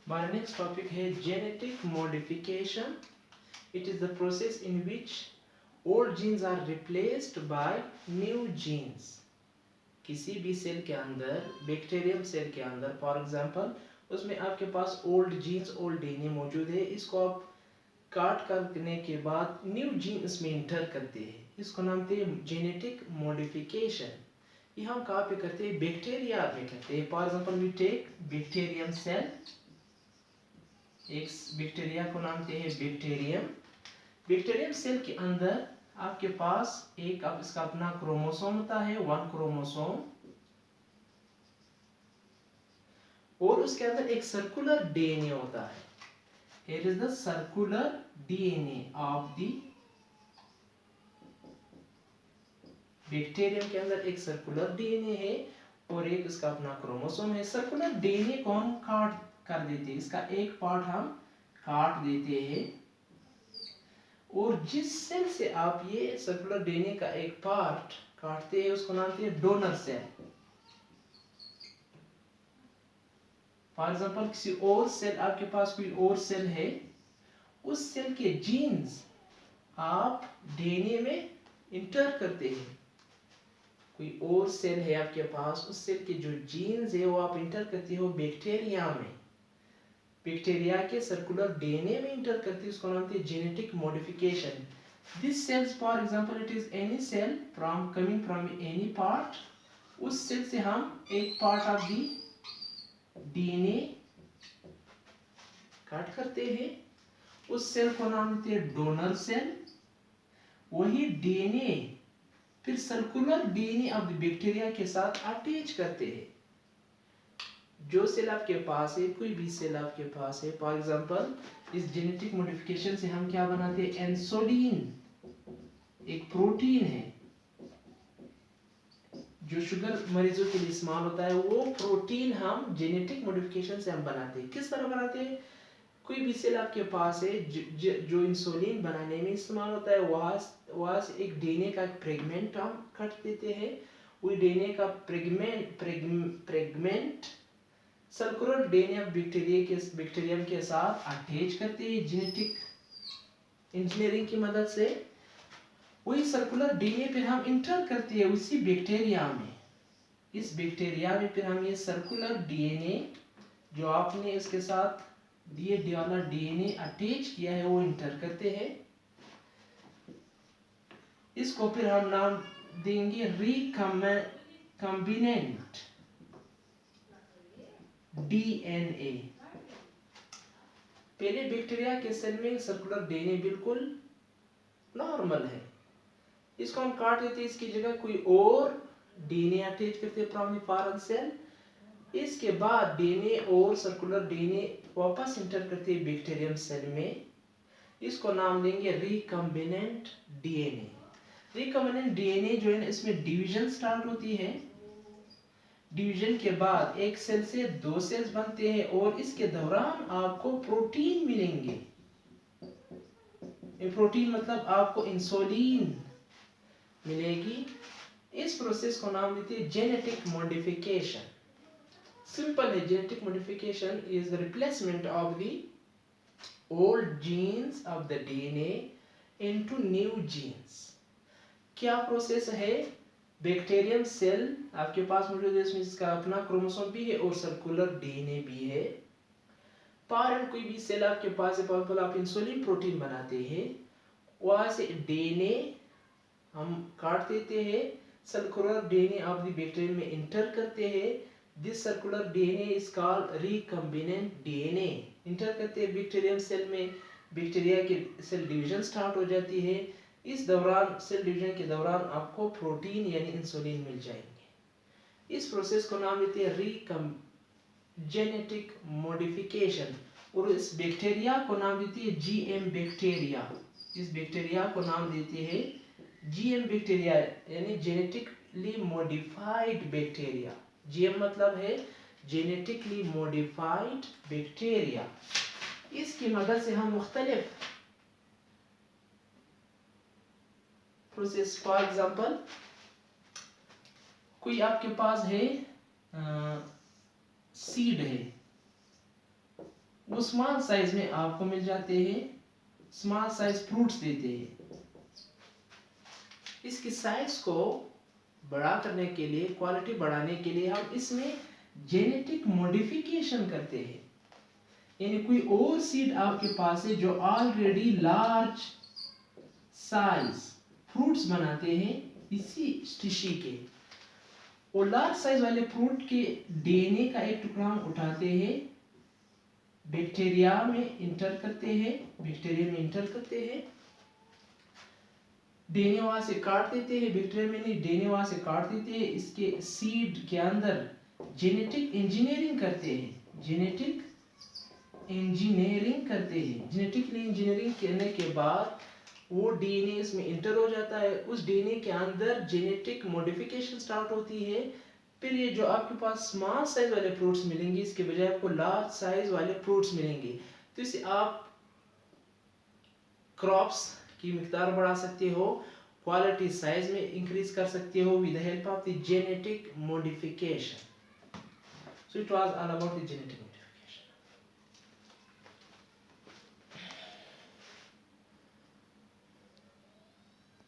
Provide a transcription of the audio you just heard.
हमारा next topic है genetic modification. It is the process in which old genes are replaced by new genes. किसी भी cell के अंदर, बैक्टीरियम सेल के अंदर फॉर एग्जांपल, उसमें आपके पास ओल्ड जीन्स, ओल्ड डीएनए मौजूद है. इसको आप काट करने के बाद न्यू जीन इसमें इंटर करते हैं. इसको नाम देते हैं जेनेटिक मॉडिफिकेशन. ये हम कहाँ पे करते हैं? बैक्टीरिया में करते हैं. For example we take bacterium cell. एक बैक्टीरिया को नाम देते हैं बैक्टीरियम. बैक्टीरियम सेल के अंदर आपके पास एक इसका अपना क्रोमोसोम होता है, 1 क्रोमोसोम, और उसके अंदर एक सर्कुलर डीएनए होता है. Here is the circular DNA of the bacterium के अंदर एक सर्कुलर डीएनए है और एक इसका अपना क्रोमोसोम है. सर्कुलर डीएनए को हम काट कर देते हैं, इसका एक पार्ट हम काट देते हैं, और जिस सेल से आप ये सर्कुलर डीएनए का एक पार्ट काटते हैं उसको नाम देते हैं डोनर सेल. फॉर एग्जांपल किसी और सेल, आपके पास कोई और सेल है, उस सेल के जीन्स आप डीएनए में इंटर करते हैं. कोई और सेल है आपके पास, उस सेल के जो जीन्स है वो आप इंटर करते हो बैक्टीरिया में, बैक्टीरिया के सर्कुलर डीएनए में इंटर करते हैं. उसको नाम देते हैं genetic modification. This cells for example it is any cell from coming from any part. उस सेल से हम एक पार्ट ऑफ दी डीएनए काट करते हैं. उस सेल को नाम देते हैं डोनर सेल. वही डीएनए फिर circular DNA of the bacteria के साथ अटैच करते हैं. जो सेल आपके पास है, कोई भी सेल आपके पास है, फॉर एग्जांपल इस जेनेटिक मॉडिफिकेशन से हम क्या बनाते हैं? इंसुलिन, एक प्रोटीन है जो शुगर मरीजों के लिए इस्तेमाल होता है. वो प्रोटीन हम जेनेटिक मॉडिफिकेशन से हम बनाते हैं. किस तरह बनाते हैं? कोई भी सेल आपके पास है जो इंसुलिन बनाने में इस्तेमाल होता है, वहाँ से एक डीएनए का फ्रेगमेंट हम काट देते हैं. वही डीएनए का fragment circular DNA of bacterium के साथ अटैच करते हैं जेनेटिक इंजीनियरिंग की मदद से. वही सर्कुलर डीएनए फिर हम इंटर करते हैं उसी बैक्टीरिया में. इस बैक्टीरिया में फिर हम ये सर्कुलर डीएनए जो आपने इसके साथ दिए वाला डीएनए अटैच किया है वो इंटर करते हैं. इसको फिर हम नाम देंगे रिकम्बिनेंट डीएनए. पहले बैक्टीरिया के सेल में सर्कुलर डीएनए बिल्कुल नॉर्मल है, इसको हम काट देते हैं, इसकी जगह कोई और डीएनए अटैच करते हैं फ्रॉम द फॉरेन सेल. इसके बाद डीएनए और सर्कुलर डीएनए वापस इंटर करते हैं बैक्टीरियम सेल में. इसको नाम देंगे रिकम्बिनेंट डीएनए. रिकम्बिनेंट डीएनए जो है ना, इसमें डिवीजन स्टार्ट होती है. डिवीजन के बाद एक सेल से 2 सेल्स बनते हैं और इसके दौरान आपको प्रोटीन मिलेंगे. ये प्रोटीन मतलब आपको इंसुलिन मिलेगी. इस प्रोसेस को नाम देते हैं जेनेटिक मॉडिफिकेशन. सिंपल है. Genetic modification is the replacement of the old genes of the DNA into new genes. क्या प्रोसेस है? बैक्टीरियम सेल आपके पास मौजूद है, इसमें इसका अपना क्रोमोसोम भी है और सर्कुलर डीएनए भी है. पारेंट कोई भी सेल आपके पास है, फॉर एग्जांपल आप इंसुलिन प्रोटीन बनाते हैं, वहां से डीएनए हम काट देते हैं, circular DNA of the bacterium में इंटर करते हैं. This circular DNA is called recombinant DNA. Inter करते हैं बैक्टीरियम सेल में, बैक्टीरिया के सेल डिवीजन स्टार्ट हो जाती है. इस दौरान, सेल डिवीजन के दौरान आपको प्रोटीन यानी इंसुलिन मिल जाएंगे. इस प्रोसेस को नाम देते हैं जेनेटिक मॉडिफिकेशन. और इस बैक्टीरिया को नाम देती है जीएम बैक्टीरिया. इस बैक्टीरिया को नाम देते हैं जीएम बैक्टीरिया यानी जेनेटिकली मॉडिफाइड बैक्टीरिया. जीएम मतलब है जेनेटिकली मॉडिफाइड बैक्टीरिया. इसकी मदद से हम मुख्तलिफ प्रोसेस, फॉर एग्जांपल कोई आपके पास है सीड है, वो स्मॉल साइज में आपको मिल जाते हैं, स्मॉल साइज फ्रूट्स देते हैं। इसकी साइज को बड़ा करने के लिए, क्वालिटी बढ़ाने के लिए हम इसमें जेनेटिक मॉडिफिकेशन करते हैं। यानी कोई और सीड आपके पास है जो ऑलरेडी लार्ज साइज फ्रूट्स बनाते हैं इसी स्टीशी के, और लार्ज साइज वाले फ्रूट के डीएनए का एक टुकड़ा हम उठाते हैं, बैक्टीरिया में इंटर करते हैं, डीएनए वहां से काट देते हैं, बैक्टीरिया में नहीं, डीएनए वहां से काट देते हैं, इसके सीड के अंदर जेनेटिक इंजीनियरिंग करते हैं, जेनेटिक इंजीनियरिंग करने के बाद वो डीएनए इसमें इंटर हो जाता है, उस डीएनए के अंदर जेनेटिक मॉडिफिकेशन स्टार्ट होती है। फिर ये जो आपके पास स्मॉल साइज वाले फ्रूट्स मिलेंगे, इसके बजाय आपको लार्ज साइज वाले फ्रूट्स मिलेंगे। तो इससे आप क्रॉप्स की मिकदार बढ़ा सकते हो, क्वालिटी साइज में इंक्रीज कर सकते हो with the help of the genetic modification. So it was all about the genetic